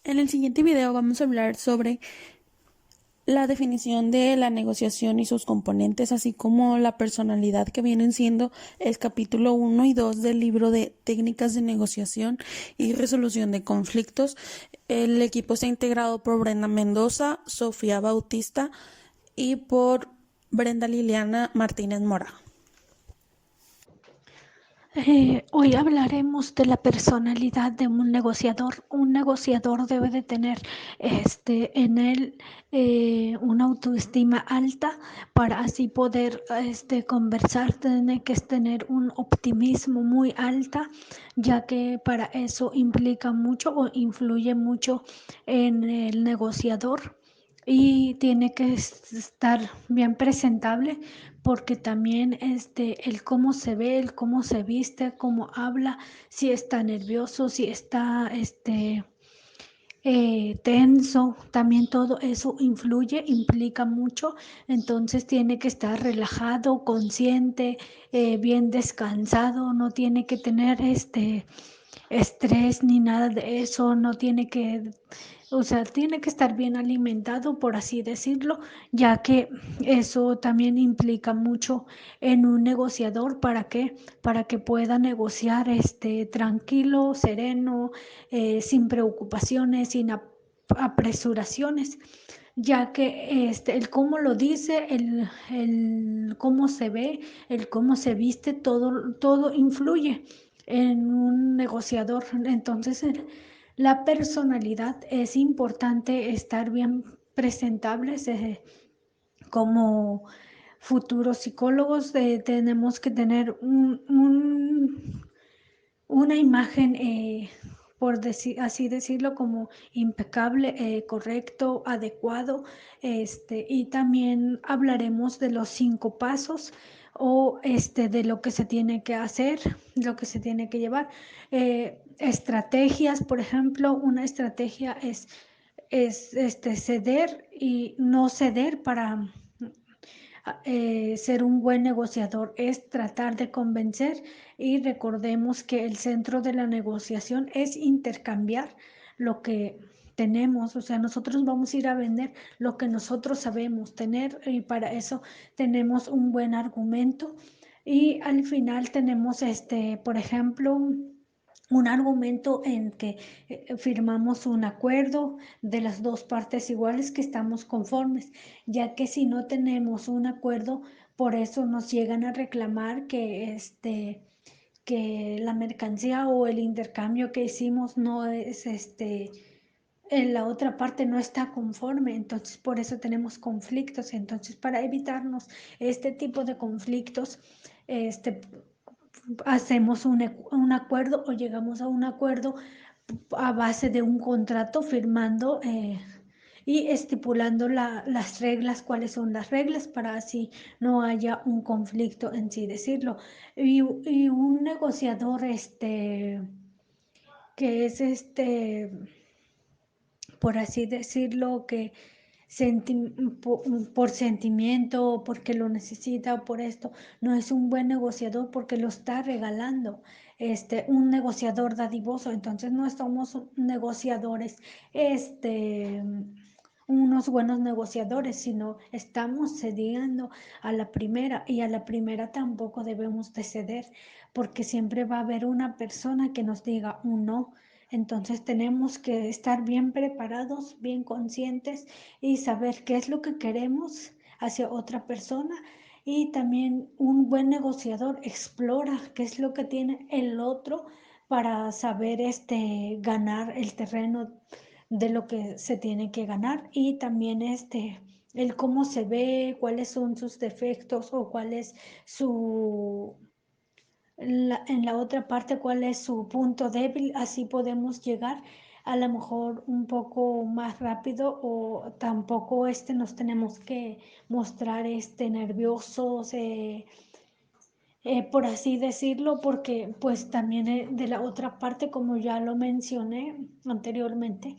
En el siguiente video vamos a hablar sobre la definición de la negociación y sus componentes, así como la personalidad que vienen siendo el capítulo 1 y 2 del libro de técnicas de negociación y resolución de conflictos. El equipo está integrado por Brenda Mendoza, Sofía Bautista y por Brenda Liliana Martínez Mora. Hoy hablaremos de la personalidad de un negociador. Un negociador debe de tener en él una autoestima alta para así poder conversar. Tiene que tener un optimismo muy alta, ya que para eso implica mucho o influye mucho en el negociador. Y tiene que estar bien presentable porque también el cómo se ve, el cómo se viste, cómo habla, si está nervioso, si está tenso, también todo eso influye, implica mucho. Entonces tiene que estar relajado, consciente, bien descansado, no tiene que tener estrés ni nada de eso, no tiene que, o sea, tiene que estar bien alimentado, por así decirlo, ya que eso también implica mucho en un negociador. ¿Para qué? Para que pueda negociar tranquilo, sereno, sin preocupaciones, sin apresuraciones, ya que el cómo lo dice, el cómo se ve, el cómo se viste, todo influye en un negociador. Entonces, la personalidad es importante, estar bien presentables. Como futuros psicólogos tenemos que tener una imagen, por así decirlo, como impecable, correcto, adecuado. Y también hablaremos de los 5 pasos o de lo que se tiene que hacer, lo que se tiene que llevar. Estrategias, por ejemplo, una estrategia es ceder y no ceder para ser un buen negociador, es tratar de convencer. Y recordemos que el centro de la negociación es intercambiar lo que tenemos. O sea, nosotros vamos a ir a vender lo que nosotros sabemos tener, y para eso tenemos un buen argumento. Y al final tenemos por ejemplo, un argumento en que firmamos un acuerdo de las dos partes iguales, que estamos conformes, ya que si no tenemos un acuerdo, por eso nos llegan a reclamar que la mercancía o el intercambio que hicimos no es en la otra parte no está conforme. Entonces por eso tenemos conflictos. Entonces, para evitarnos este tipo de conflictos, este hacemos un acuerdo o llegamos a un acuerdo a base de un contrato, firmando y estipulando las reglas, cuáles son las reglas, para así no haya un conflicto en sí decirlo. Y un negociador que es por así decirlo, que por sentimiento, porque lo necesita o por esto, no es un buen negociador, porque lo está regalando. Un negociador dadivoso. Entonces no somos negociadores, unos buenos negociadores, sino estamos cediendo a la primera, y a la primera tampoco debemos de ceder, porque siempre va a haber una persona que nos diga un no. Entonces tenemos que estar bien preparados, bien conscientes, y saber qué es lo que queremos hacia otra persona. Y también un buen negociador explora qué es lo que tiene el otro, para saber ganar el terreno de lo que se tiene que ganar. Y también el cómo se ve, cuáles son sus defectos o cuál es su en la otra parte, cuál es su punto débil. Así podemos llegar a lo mejor un poco más rápido, o tampoco nos tenemos que mostrar nerviosos, por así decirlo, porque pues también de la otra parte, como ya lo mencioné anteriormente,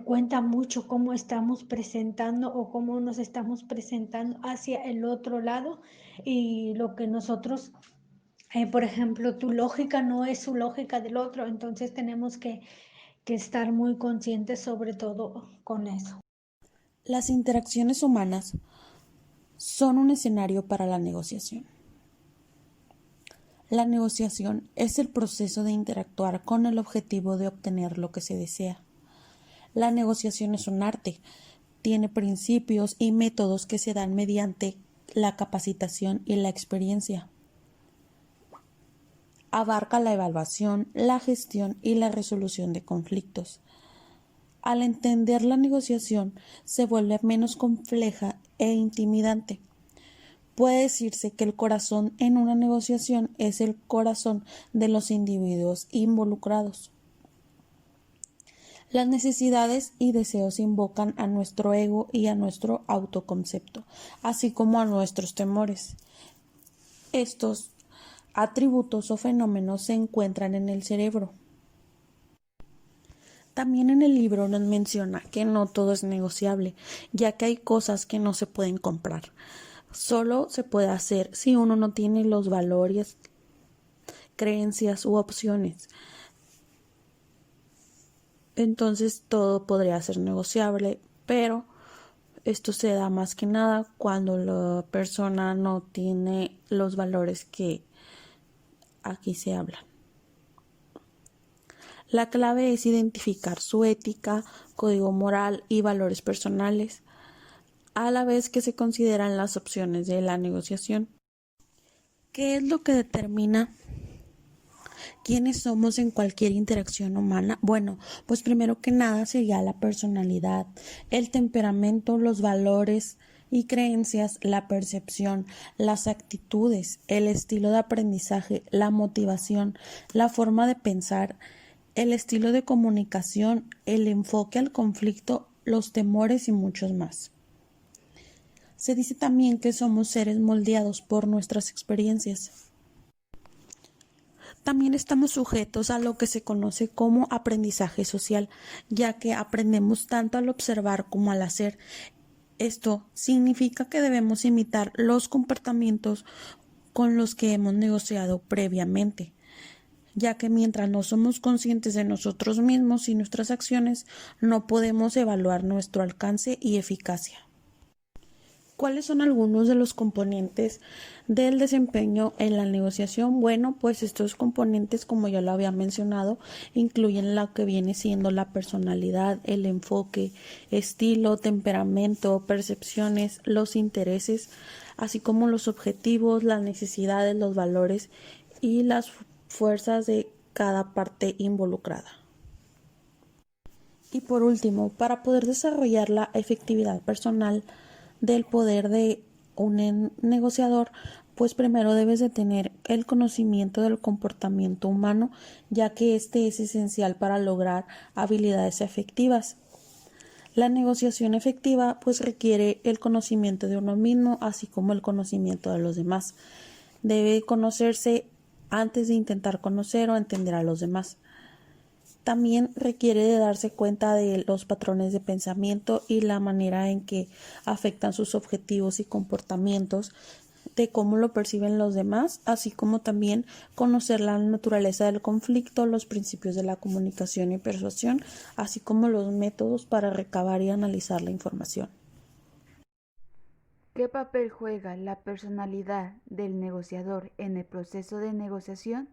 cuenta mucho cómo estamos presentando o cómo nos estamos presentando hacia el otro lado, y lo que nosotros, por ejemplo, tu lógica no es su lógica del otro. Entonces tenemos que estar muy conscientes sobre todo con eso. Las interacciones humanas son un escenario para la negociación. La negociación es el proceso de interactuar con el objetivo de obtener lo que se desea. La negociación es un arte, tiene principios y métodos que se dan mediante la capacitación y la experiencia. Abarca la evaluación, la gestión y la resolución de conflictos. Al entender la negociación, se vuelve menos compleja e intimidante. Puede decirse que el corazón en una negociación es el corazón de los individuos involucrados. Las necesidades y deseos invocan a nuestro ego y a nuestro autoconcepto, así como a nuestros temores. Estos atributos o fenómenos se encuentran en el cerebro. También en el libro nos menciona que no todo es negociable, ya que hay cosas que no se pueden comprar. Solo se puede hacer si uno no tiene los valores, creencias u opciones. Entonces todo podría ser negociable, pero esto se da más que nada cuando la persona no tiene los valores que aquí se hablan. La clave es identificar su ética, código moral y valores personales, a la vez que se consideran las opciones de la negociación. ¿Qué es lo que determina quiénes somos en cualquier interacción humana? Bueno, pues primero que nada sería la personalidad, el temperamento, los valores y creencias, la percepción, las actitudes, el estilo de aprendizaje, la motivación, la forma de pensar, el estilo de comunicación, el enfoque al conflicto, los temores y muchos más. Se dice también que somos seres moldeados por nuestras experiencias. También estamos sujetos a lo que se conoce como aprendizaje social, ya que aprendemos tanto al observar como al hacer. Esto significa que debemos imitar los comportamientos con los que hemos negociado previamente, ya que mientras no somos conscientes de nosotros mismos y nuestras acciones, no podemos evaluar nuestro alcance y eficacia. ¿Cuáles son algunos de los componentes del desempeño en la negociación? Bueno, pues estos componentes, como ya lo había mencionado, incluyen lo que viene siendo la personalidad, el enfoque, estilo, temperamento, percepciones, los intereses, así como los objetivos, las necesidades, los valores y las fuerzas de cada parte involucrada. Y por último, para poder desarrollar la efectividad personal del poder de un negociador, pues primero debes de tener el conocimiento del comportamiento humano, ya que este es esencial para lograr habilidades efectivas. La negociación efectiva pues requiere el conocimiento de uno mismo, así como el conocimiento de los demás. Debe conocerse antes de intentar conocer o entender a los demás. También requiere de darse cuenta de los patrones de pensamiento y la manera en que afectan sus objetivos y comportamientos, de cómo lo perciben los demás, así como también conocer la naturaleza del conflicto, los principios de la comunicación y persuasión, así como los métodos para recabar y analizar la información. ¿Qué papel juega la personalidad del negociador en el proceso de negociación?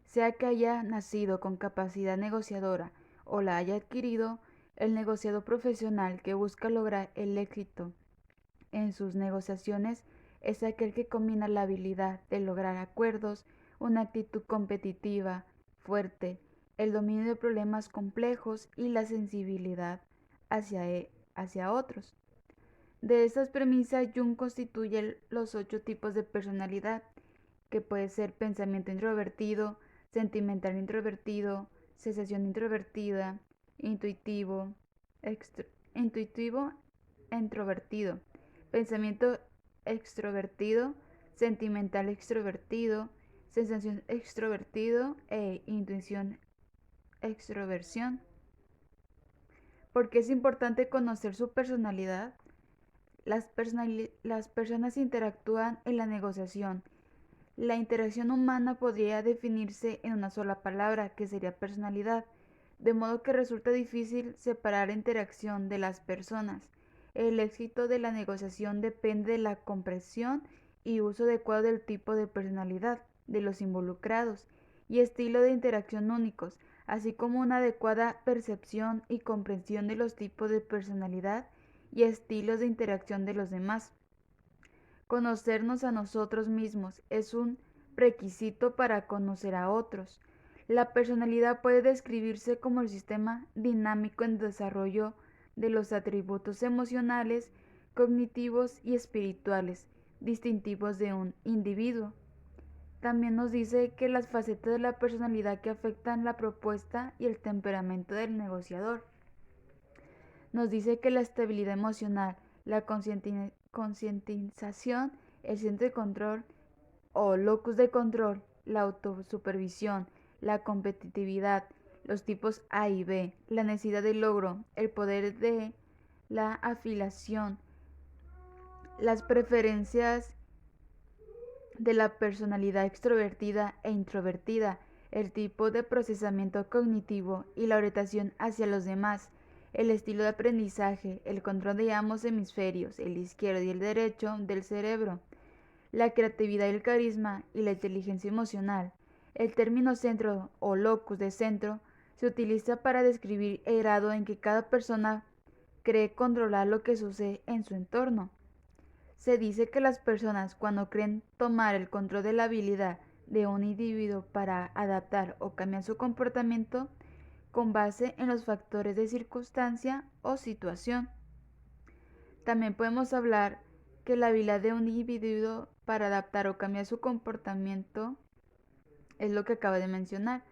Sea que haya nacido con capacidad negociadora o la haya adquirido, el negociador profesional que busca lograr el éxito en sus negociaciones es aquel que combina la habilidad de lograr acuerdos, una actitud competitiva, fuerte, el dominio de problemas complejos y la sensibilidad hacia otros. De estas premisas, Jung constituye los 8 tipos de personalidad, que puede ser pensamiento introvertido, sentimental introvertido, sensación introvertida, intuitivo, intuitivo introvertido, pensamiento extrovertido, sentimental extrovertido, sensación extrovertido e intuición extroversión. ¿Por qué es importante conocer su personalidad? Las personas interactúan en la negociación. La interacción humana podría definirse en una sola palabra, que sería personalidad, de modo que resulta difícil separar la interacción de las personas. El éxito de la negociación depende de la comprensión y uso adecuado del tipo de personalidad de los involucrados y estilo de interacción únicos, así como una adecuada percepción y comprensión de los tipos de personalidad y estilos de interacción de los demás. Conocernos a nosotros mismos es un requisito para conocer a otros. La personalidad puede describirse como el sistema dinámico en desarrollo de los atributos emocionales, cognitivos y espirituales distintivos de un individuo. También nos dice que las facetas de la personalidad que afectan la propuesta y el temperamento del negociador. Nos dice que la estabilidad emocional, la concientización, el centro de control o locus de control, la autosupervisión, la competitividad, los tipos A y B, la necesidad de logro, el poder de la afiliación, las preferencias de la personalidad extrovertida e introvertida, el tipo de procesamiento cognitivo y la orientación hacia los demás, el estilo de aprendizaje, el control de ambos hemisferios, el izquierdo y el derecho del cerebro, la creatividad y el carisma y la inteligencia emocional. El término centro o locus de centro se utiliza para describir el grado en que cada persona cree controlar lo que sucede en su entorno. Se dice que las personas, cuando creen tomar el control de la habilidad de un individuo para adaptar o cambiar su comportamiento con base en los factores de circunstancia o situación. También podemos hablar que la habilidad de un individuo para adaptar o cambiar su comportamiento es lo que acabo de mencionar.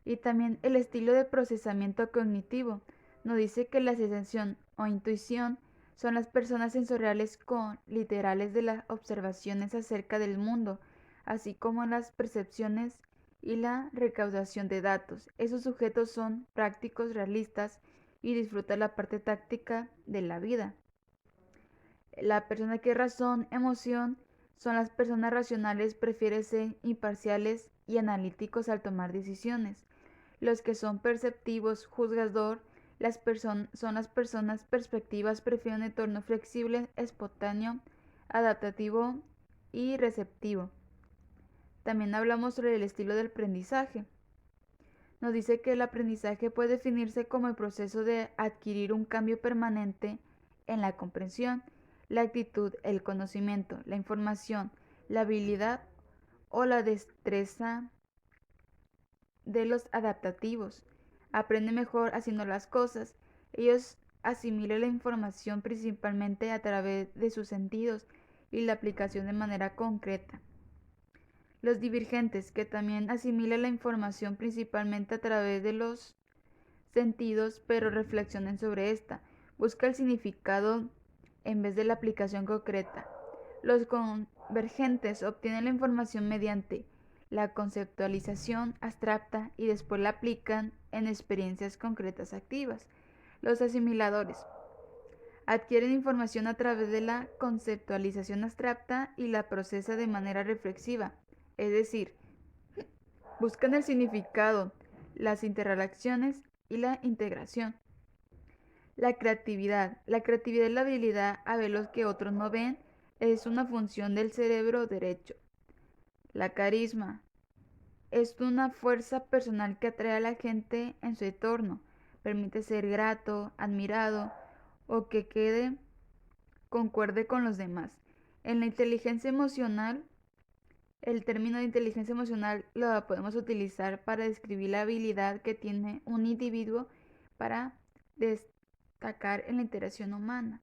Y también el estilo de procesamiento cognitivo nos dice que la sensación o intuición son las personas sensoriales con literales de las observaciones acerca del mundo, así como las percepciones y la recaudación de datos. Esos sujetos son prácticos, realistas y disfrutan la parte táctica de la vida. La persona que razón, emoción, son las personas racionales, prefieren ser imparciales y analíticos al tomar decisiones. Los que son perceptivos, juzgador, son las personas perspectivas, prefieren un entorno flexible, espontáneo, adaptativo y receptivo. También hablamos sobre el estilo del aprendizaje. Nos dice que el aprendizaje puede definirse como el proceso de adquirir un cambio permanente en la comprensión, la actitud, el conocimiento, la información, la habilidad o la destreza de los adaptativos. Aprende mejor haciendo las cosas. Ellos asimilan la información principalmente a través de sus sentidos y la aplicación de manera concreta. Los divergentes, que también asimilan la información principalmente a través de los sentidos, pero reflexionen sobre esta. Busca el significado en vez de la aplicación concreta. Los convergentes obtienen la información mediante la conceptualización abstracta y después la aplican en experiencias concretas activas. Los asimiladores adquieren información a través de la conceptualización abstracta y la procesan de manera reflexiva, es decir, buscan el significado, las interrelaciones y la integración. La creatividad es la habilidad a ver lo que otros no ven, es una función del cerebro derecho. La carisma es una fuerza personal que atrae a la gente en su entorno, permite ser grato, admirado o que concuerde con los demás. En la inteligencia emocional, el término de inteligencia emocional lo podemos utilizar para describir la habilidad que tiene un individuo para destacar en la interacción humana.